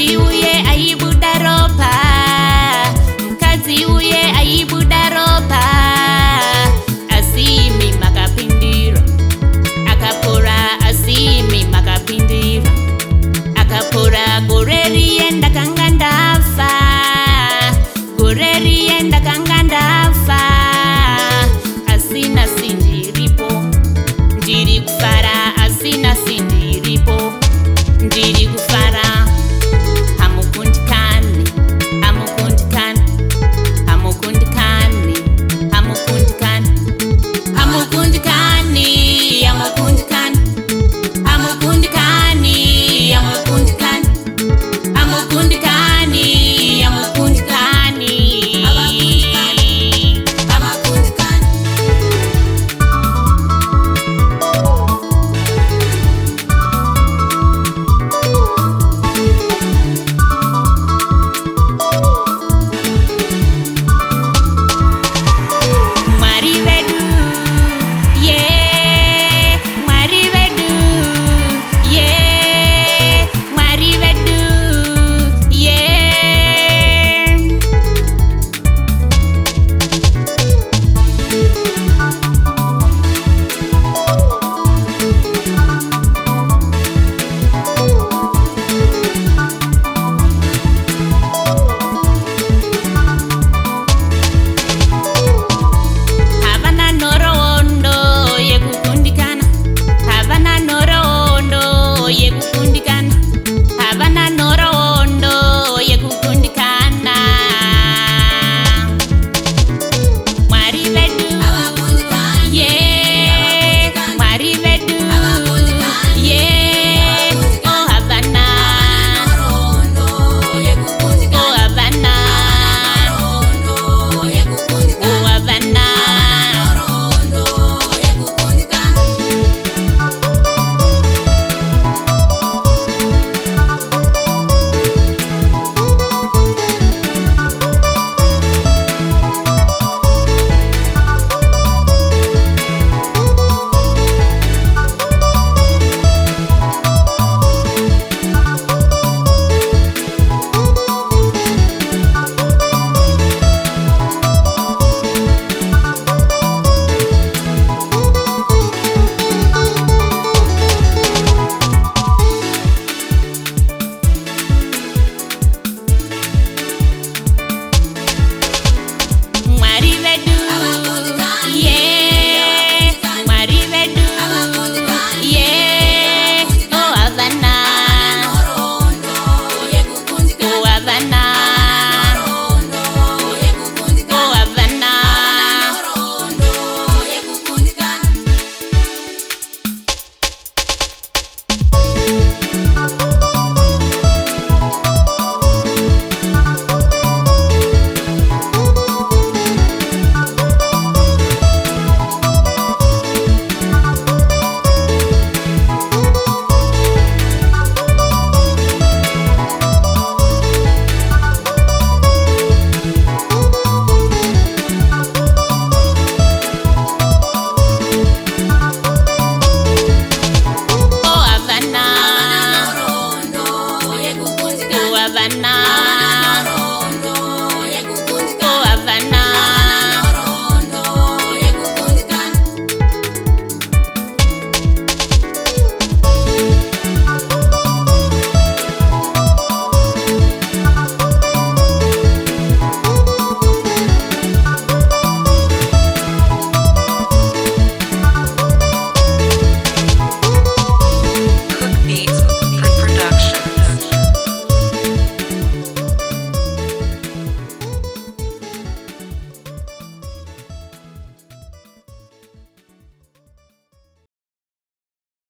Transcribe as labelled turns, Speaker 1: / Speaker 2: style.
Speaker 1: mukadzi uye aibuda ropa, mukadzi uye aibuda ropa, asi imi makapindira. Akapora asi imi makapindira. Akapora gore rienda kanga ndafa, gore rienda kanga ndafa, asina sindiripo, ndiri kufara asina sindiripo, ndiri kufara. Hamukundikani, hamukundikani, hamukundikani, hamukundikani, hamukundikani, hamukundikani, hamukundikani, hamukundikani, hamukundikani, hamukundikani, hamukundikani. Mwari vedu, yeah, Mwari vedu, yeah, Mwari vedu, yeah. Havana nhoroondo yekukundikana, havana nhoroondo yekukundikana, havana nhoroondo yekukundikana. Mwari vedu, yeah, Mwari vedu, yeah, oh havana, oh havana, oh havana. Mwari vedu, yeah, Mwari vedu, yeah, oh havana, oh havana, oh havana. Oh havana, oh havana.